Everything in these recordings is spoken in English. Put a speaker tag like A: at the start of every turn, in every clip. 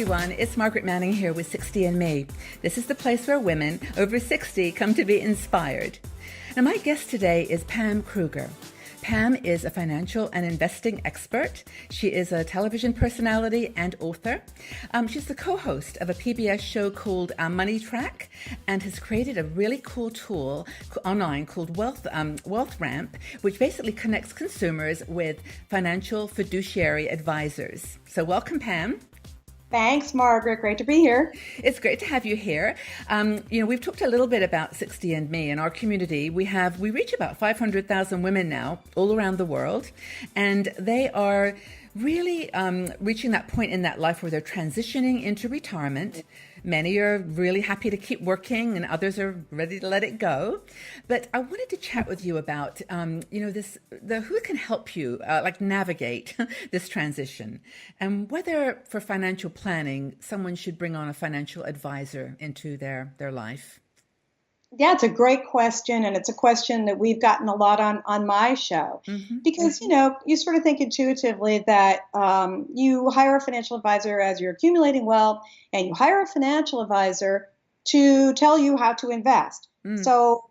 A: everyone, it's Margaret Manning here with 60 and Me. This is the place where women over 60 come to be inspired. Now my guest today is Pam Kruger. Pam is a financial and investing expert. She is a television personality and author. She's the co-host of a PBS show called Money Track and has created a really cool tool online called Wealth Ramp, which basically connects consumers with financial fiduciary advisors. So welcome, Pam.
B: Thanks, Margaret. Great to be here.
A: It's great to have you here. We've talked a little bit about 60 and Me in our community. We reach about 500,000 women now all around the world, and they are really reaching that point in that life where they're transitioning into retirement. Many are really happy to keep working and others are ready to let it go. But I wanted to chat with you about, who can help you navigate this transition, and whether for financial planning, someone should bring on a financial advisor into their life.
B: Yeah, it's a great question, and it's a question that we've gotten a lot on my show. Because, you sort of think intuitively that you hire a financial advisor as you're accumulating wealth, and you hire a financial advisor to tell you how to invest. So,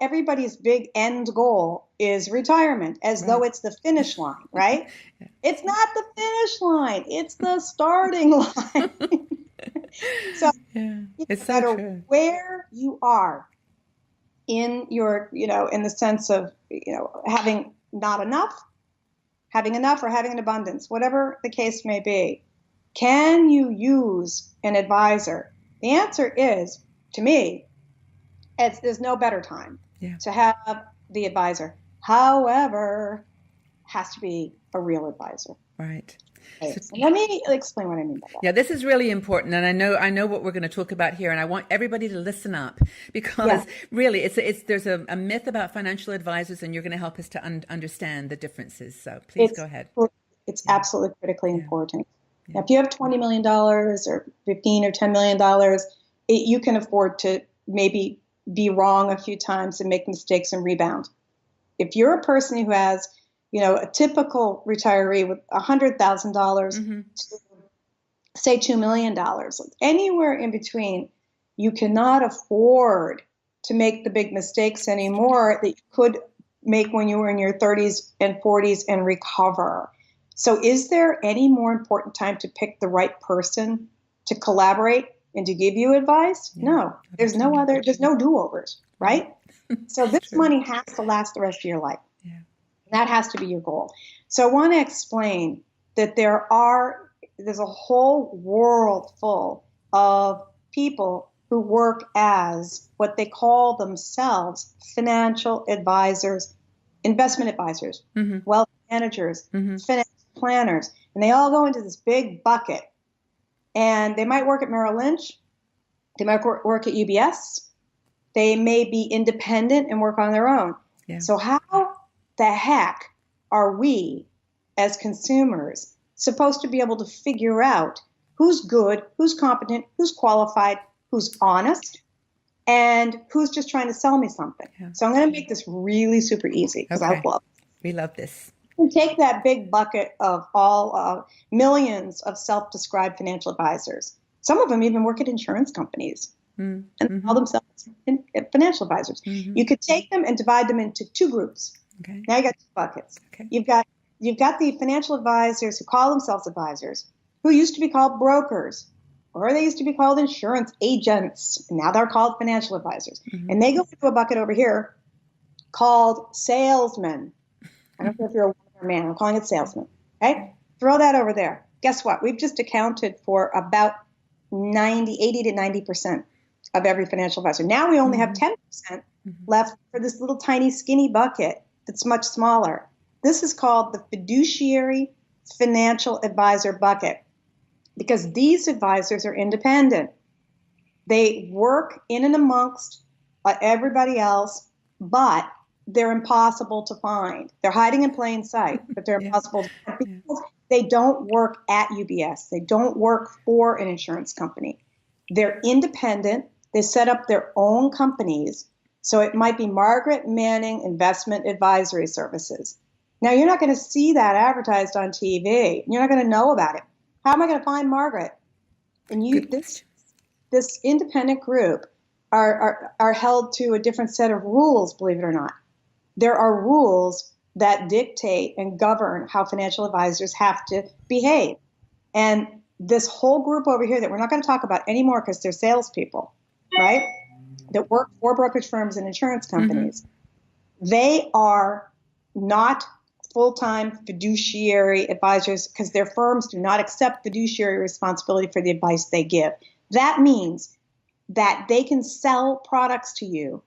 B: everybody's big end goal is retirement, as though it's the finish line, right? It's not the finish line, it's the starting line. So,
A: it's
B: no matter
A: true.
B: where you are in your, in the sense of, having not enough, having enough, or having an abundance, whatever the case may be, can you use an advisor? The answer is, to me, there's no better time to have the advisor. However, has to be a real advisor.
A: Right.
B: So let me explain what I mean by that.
A: Yeah, this is really important, and I know what we're going to talk about here, and I want everybody to listen up because really, there's a myth about financial advisors, and you're going to help us to understand the differences. So please go ahead.
B: It's absolutely critically important. Now, if you have $20 million or $15 or $10 million, you can afford to maybe be wrong a few times and make mistakes and rebound. If you're a person who has a typical retiree with $100,000 to, say, $2 million, anywhere in between, you cannot afford to make the big mistakes anymore that you could make when you were in your 30s and 40s and recover. So is there any more important time to pick the right person to collaborate and to give you advice? No, there's no do-overs, right? So this money has to last the rest of your life. That has to be your goal. So I want to explain that there's a whole world full of people who work as what they call themselves financial advisors, investment advisors, wealth managers, financial planners, and they all go into this big bucket. And they might work at Merrill Lynch. They might work at UBS. They may be independent and work on their own. So how the heck are we as consumers supposed to be able to figure out who's good, who's competent, who's qualified, who's honest, and who's just trying to sell me something? So I'm going to make this really super easy because I love it.
A: We love this.
B: You take that big bucket of all millions of self-described financial advisors. Some of them even work at insurance companies and call themselves financial advisors. You could take them and divide them into two groups. Now you got two buckets. You've got the financial advisors who call themselves advisors, who used to be called brokers, or they used to be called insurance agents, and now they're called financial advisors. And they go into a bucket over here called salesmen. I don't know if you're a woman or a man. I'm calling it salesmen. Okay? Throw that over there. Guess what? We've just accounted for about 80 to 90% of every financial advisor. Now we only have 10% left for this little tiny skinny bucket that's much smaller. This is called the fiduciary financial advisor bucket because these advisors are independent. They work in and amongst everybody else, but they're impossible to find. They're hiding in plain sight, but they're impossible to find because they don't work at UBS. They don't work for an insurance company. They're independent. They set up their own companies. So it might be Margaret Manning Investment Advisory Services. Now, you're not going to see that advertised on TV. You're not going to know about it. How am I going to find Margaret? And
A: Good question.
B: this independent group are held to a different set of rules, believe it or not. There are rules that dictate and govern how financial advisors have to behave. And this whole group over here that we're not going to talk about anymore because they're salespeople, right? That work for brokerage firms and insurance companies. They are not full-time fiduciary advisors because their firms do not accept fiduciary responsibility for the advice they give. That means that they can sell products to you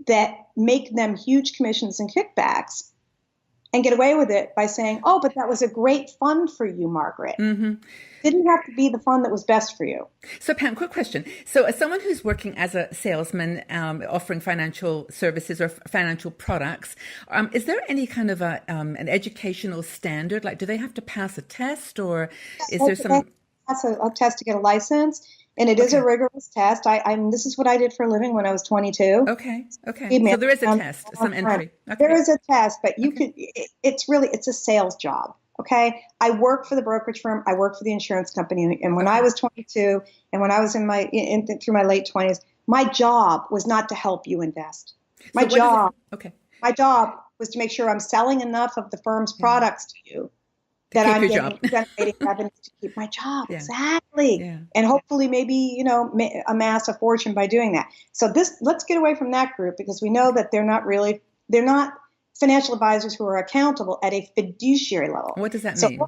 B: that make them huge commissions and kickbacks and get away with it by saying, oh, but that was a great fund for you, Margaret. Didn't have to be the fund that was best for you.
A: So Pam, quick question. So as someone who's working as a salesman, offering financial services or financial products, is there any kind of an educational standard? Like, do they have to pass a test, or is there some...
B: Pass a test to get a license. And it is a rigorous test. This is what I did for a living when I was 22.
A: Okay. So there is a test, some entry. Okay.
B: There is a test, but you can. It's a sales job. Okay. I work for the brokerage firm. I work for the insurance company. And when I was 22, and when I was through my late 20s, my job was not to help you invest. My job was to make sure I'm selling enough of the firm's products to you that I'm generating revenue to keep my job. Yeah. Exactly. Yeah. And hopefully maybe, amass a fortune by doing that. So let's get away from that group, because we know that they're not financial advisors who are accountable at a fiduciary level.
A: What does that mean?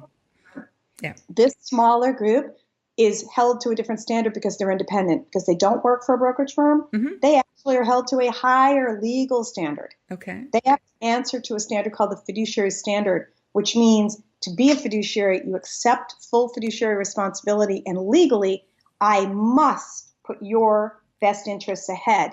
B: This smaller group is held to a different standard because they're independent, because they don't work for a brokerage firm. They actually are held to a higher legal standard.
A: Okay.
B: They have to answer to a standard called the fiduciary standard, which means to be a fiduciary, you accept full fiduciary responsibility, and legally, I must put your best interests ahead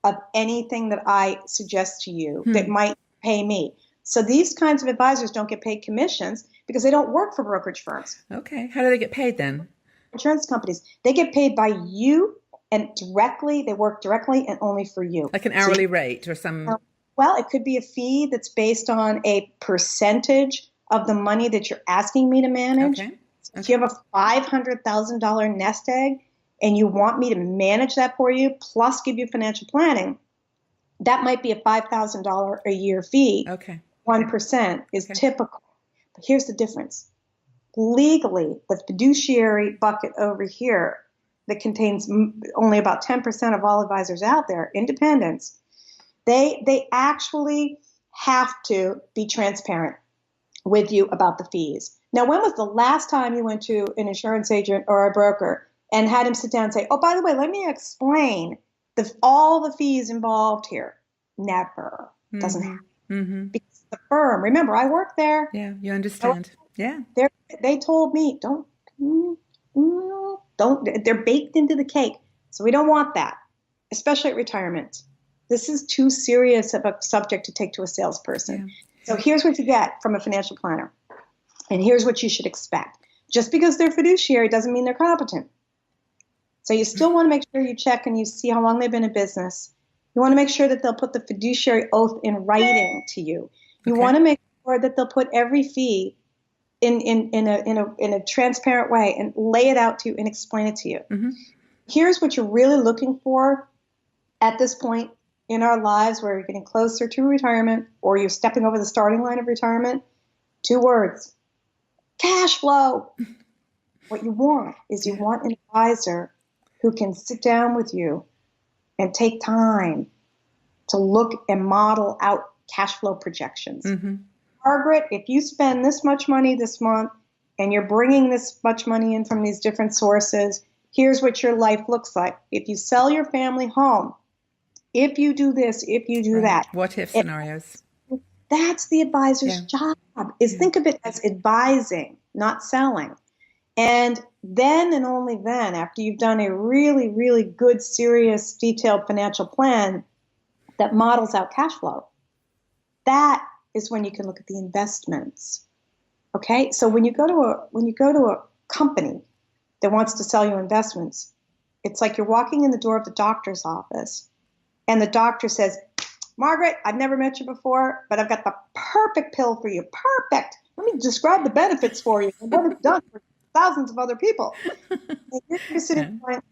B: of anything that I suggest to you that might pay me. So these kinds of advisors don't get paid commissions because they don't work for brokerage firms.
A: Okay. How do they get paid then?
B: Insurance companies. They get paid by you, and they work directly and only for you.
A: Like an hourly rate or some...
B: Well, it could be a fee that's based on a percentage of the money that you're asking me to manage.
A: Okay.
B: So if you have a $500,000 nest egg and you want me to manage that for you, plus give you financial planning, that might be a $5,000 a year fee.
A: Okay.
B: 1% is typical. But here's the difference. Legally, the fiduciary bucket over here that contains only about 10% of all advisors out there, independents, they actually have to be transparent with you about the fees. Now, when was the last time you went to an insurance agent or a broker and had him sit down and say, oh, by the way, let me explain all the fees involved here? Never. Doesn't happen. Because the firm, remember, I work there.
A: Yeah, you understand.
B: They told me, don't, they're baked into the cake. So we don't want that, especially at retirement. This is too serious of a subject to take to a salesperson. Yeah. So here's what you get from a financial planner. And here's what you should expect. Just because they're fiduciary doesn't mean they're competent. So you still want to make sure you check and you see how long they've been in business. You want to make sure that they'll put the fiduciary oath in writing to you. You want to make sure that they'll put every fee in a transparent way and lay it out to you and explain it to you. Here's what you're really looking for at this point in our lives, where you're getting closer to retirement or you're stepping over the starting line of retirement. 2 words: cash flow. What you want is an advisor who can sit down with you and take time to look and model out cash flow projections. Margaret, if you spend this much money this month and you're bringing this much money in from these different sources, here's what your life looks like. If you sell your family home, if you do this, if you do that.
A: What if scenarios?
B: That's the advisor's job, is think of it as advising, not selling. And then and only then, after you've done a really, really good, serious, detailed financial plan that models out cash flow, that is when you can look at the investments. Okay? So when you go to a company that wants to sell you investments, it's like you're walking in the door of the doctor's office. And the doctor says, Margaret, I've never met you before, but I've got the perfect pill for you. Perfect. Let me describe the benefits for you and what it's done for thousands of other people. And you're sitting going,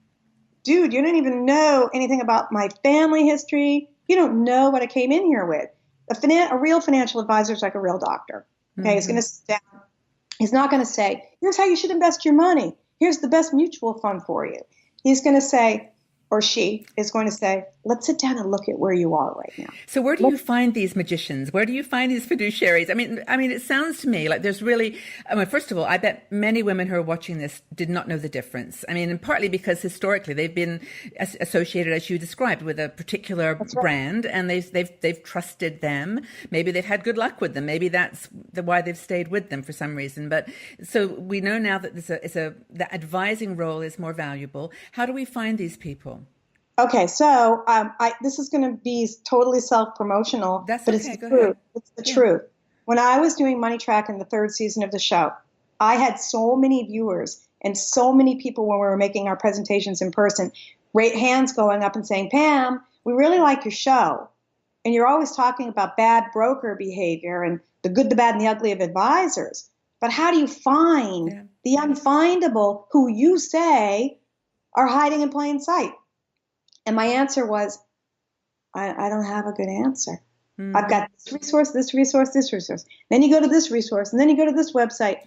B: dude, you don't even know anything about my family history. You don't know what I came in here with. A real financial advisor is like a real doctor. Okay, he's going to sit down. He's not going to say, here's how you should invest your money. Here's the best mutual fund for you. He's going to say, or she is going to say, let's sit down and look at where you are right now.
A: So where do you find these magicians? Where do you find these fiduciaries? I mean, it sounds to me like there's really, first of all, I bet many women who are watching this did not know the difference. I mean, and partly because historically they've been associated, as you described, with a particular brand, and they've trusted them. Maybe they've had good luck with them. Maybe that's why they've stayed with them for some reason. But so we know now that the advising role is more valuable. How do we find these people?
B: Okay, so this is going to be totally self-promotional, but it's the truth. It's the truth. When I was doing Money Track in the third season of the show, I had so many viewers and so many people when we were making our presentations in person, hands going up and saying, Pam, we really like your show. And you're always talking about bad broker behavior and the good, the bad, and the ugly of advisors. But how do you find the unfindable who you say are hiding in plain sight? And my answer was, I don't have a good answer. I've got this resource, this resource, this resource. Then you go to this resource, and then you go to this website.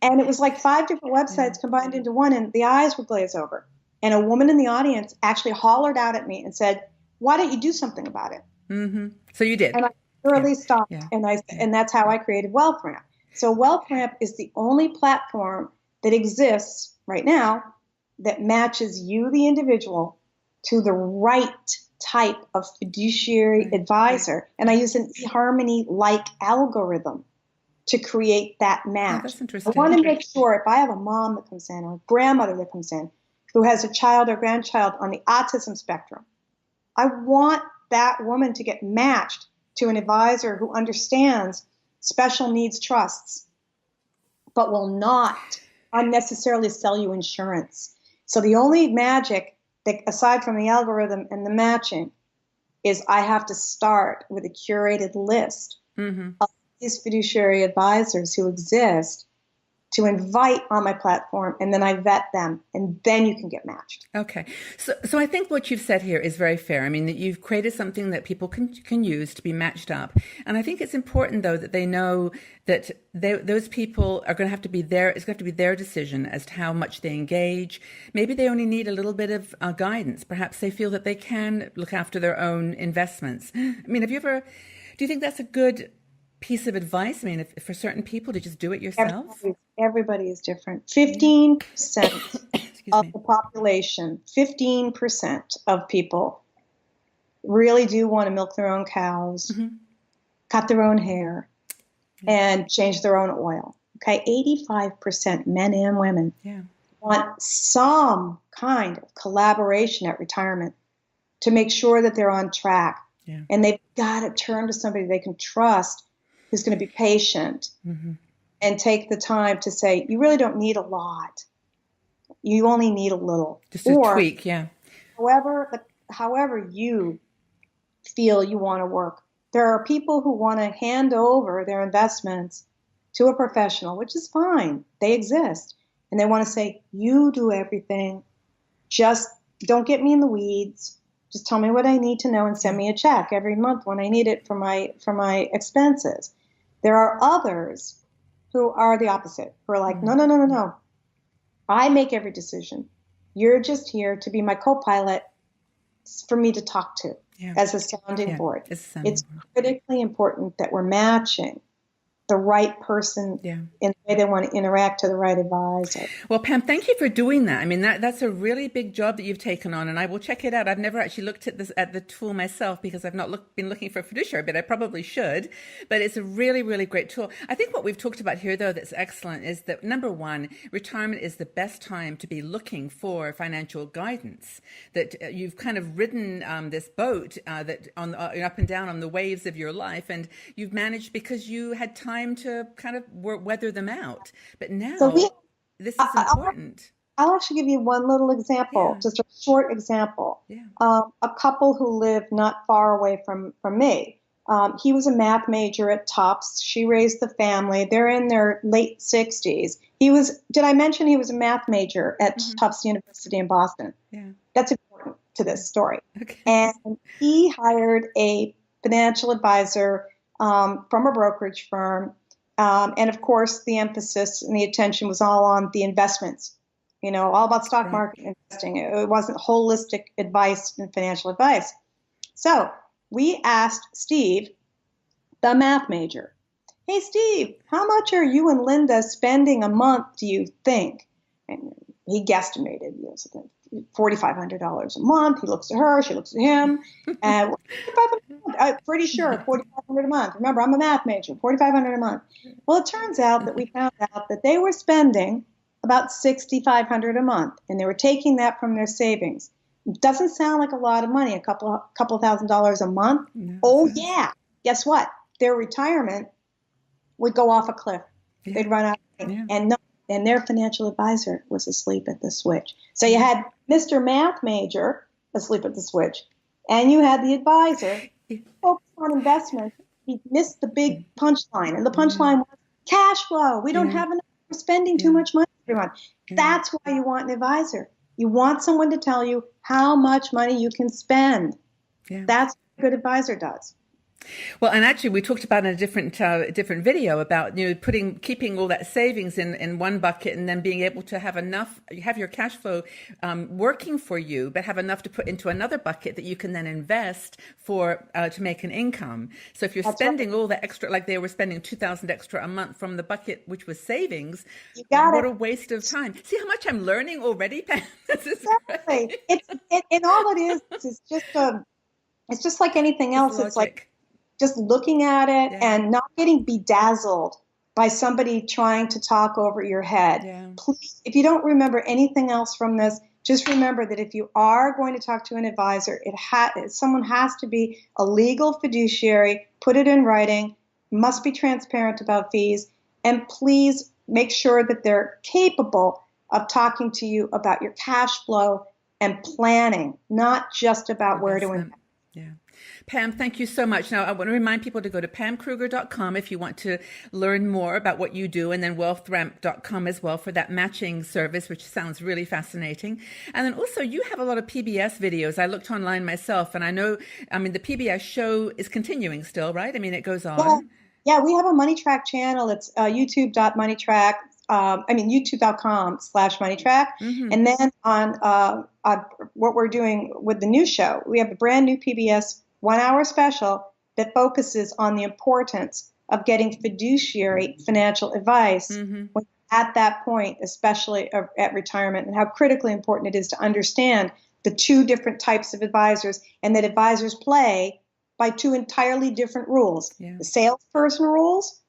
B: And it was like 5 different websites combined into one, and the eyes would glaze over. And a woman in the audience actually hollered out at me and said, why don't you do something about it?
A: Mm-hmm. So you did.
B: And I thoroughly stopped, and that's how I created Wealth Ramp. So Wealth Ramp is the only platform that exists right now that matches you, the individual, to the right type of fiduciary advisor. And I use an eHarmony-like algorithm to create that match.
A: That's interesting.
B: I want to make sure if I have a mom that comes in or a grandmother that comes in who has a child or grandchild on the autism spectrum, I want that woman to get matched to an advisor who understands special needs trusts, but will not unnecessarily sell you insurance. So the only magic, aside from the algorithm and the matching, is I have to start with a curated list of these fiduciary advisors who exist to invite on my platform, and then I vet them, and then you can get matched.
A: Okay. So I think what you've said here is very fair. I mean, that you've created something that people can use to be matched up. And I think it's important, though, that they know that those people are going to have to be there. It's going to have to be their decision as to how much they engage. Maybe they only need a little bit of guidance. Perhaps they feel that they can look after their own investments. I mean, do you think that's a good piece of advice? I mean, if for certain people to just do it yourself?
B: Everybody is different. 15% of the population, 15% of people really do want to milk their own cows, cut their own hair, and change their own oil. Okay, 85% men and women want some kind of collaboration at retirement to make sure that they're on track. Yeah. And they've got to turn to somebody they can trust who's going to be patient and take the time to say, you really don't need a lot. You only need a little.
A: Just a tweak,
B: However you feel you want to work. There are people who want to hand over their investments to a professional, which is fine. They exist. And they want to say, you do everything. Just don't get me in the weeds. Just tell me what I need to know and send me a check every month when I need it for my expenses. There are others who are the opposite, who are like, no. I make every decision. You're just here to be my co-pilot for me to talk to as a sounding board. It's critically important that we're matching the right person in the way they want to interact to the right advisor.
A: Well, Pam, thank you for doing that. I mean, that's a really big job that you've taken on, and I will check it out. I've never actually looked at the tool myself because I've not been looking for a fiduciary, but I probably should. But it's a really, really great tool. I think what we've talked about here, though, that's excellent is that, number one, retirement is the best time to be looking for financial guidance. That you've kind of ridden this boat that on up and down on the waves of your life, and you've managed because you had time to kind of weather them out. But now this is important.
B: I'll actually give you one little example, just a short example. A couple who live not far away from me He was a math major at Tufts. She raised the family. They're in their late 60s. Did I mention he was a math major at Tufts University in Boston?
A: Yeah.
B: That's important to this story.
A: Okay.
B: And he hired a financial advisor from a brokerage firm. And of course, the emphasis and the attention was all on the investments, all about stock market investing. It wasn't holistic advice and financial advice. So we asked Steve, the math major, hey, Steve, how much are you and Linda spending a month, do you think? And he guesstimated, $4,500 a month. He looks at her, she looks at him, and I'm pretty sure $4,500 a month. Remember, I'm a math major, $4,500 a month. Well, it turns out that we found out that they were spending about $6,500 a month, and they were taking that from their savings. It doesn't sound like a lot of money, a couple $1,000 a month. No, oh, yeah. Guess what? Their retirement would go off a cliff. Yeah. They'd run out of money. Yeah. And their financial advisor was asleep at the switch. So you had Mr. Math Major asleep at the switch, and you had the advisor focused on investment. He missed the big punchline, and the punchline was cash flow. We don't have enough. We're spending too much money, everyone. That's why you want an advisor. You want someone to tell you how much money you can spend. Yeah. That's what a good advisor does.
A: Well, and actually, we talked about in a different video about keeping all that savings in one bucket, and then being able to have enough. You have your cash flow working for you, but have enough to put into another bucket that you can then invest for to make an income. So if you're spending all that extra, like they were spending $2,000 extra a month from the bucket, which was savings, what a waste of time! See how much I'm learning already, Pam? This is great.
B: And all it is just it's just like anything else. It's like just looking at it and not getting bedazzled by somebody trying to talk over your head. Yeah. Please, if you don't remember anything else from this, just remember that if you are going to talk to an advisor, someone has to be a legal fiduciary, put it in writing, must be transparent about fees, and please make sure that they're capable of talking to you about your cash flow and planning, not just about where to invest.
A: Yeah. Pam, thank you so much. Now, I want to remind people to go to pamkruger.com if you want to learn more about what you do, and then wealthramp.com as well for that matching service, which sounds really fascinating. And then also, you have a lot of PBS videos. I looked online myself, and the PBS show is continuing still, right? I mean, it goes on.
B: Yeah, we have a Money Track channel. It's youtube.moneytrack. youtube.com/moneytrack. Mm-hmm. And then on what we're doing with the new show, we have a brand new PBS 1-hour special that focuses on the importance of getting fiduciary financial advice at that point, especially at retirement, and how critically important it is to understand the two different types of advisors, and that advisors play by two entirely different rules, the salesperson rules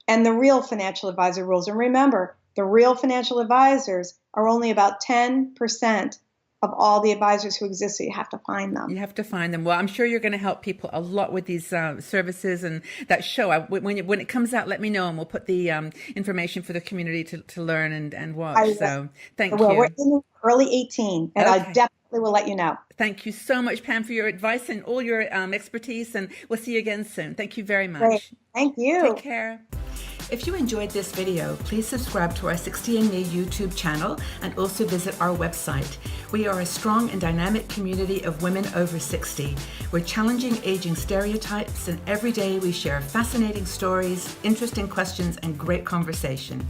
B: and the real financial advisor rules. And remember, the real financial advisors are only about 10% of all the advisors who exist, so you have to find them.
A: You have to find them. Well, I'm sure you're going to help people a lot with these services and that show. When it comes out, let me know, and we'll put the information for the community to learn and watch. So thank you.
B: We're in early 18, and I definitely will let you know.
A: Thank you so much, Pam, for your advice and all your expertise, and we'll see you again soon. Thank you very much.
B: Great. Thank you.
A: Take care. If you enjoyed this video, please subscribe to our 60andMe YouTube channel and also visit our website. We are a strong and dynamic community of women over 60. We're challenging aging stereotypes, and every day we share fascinating stories, interesting questions, and great conversation.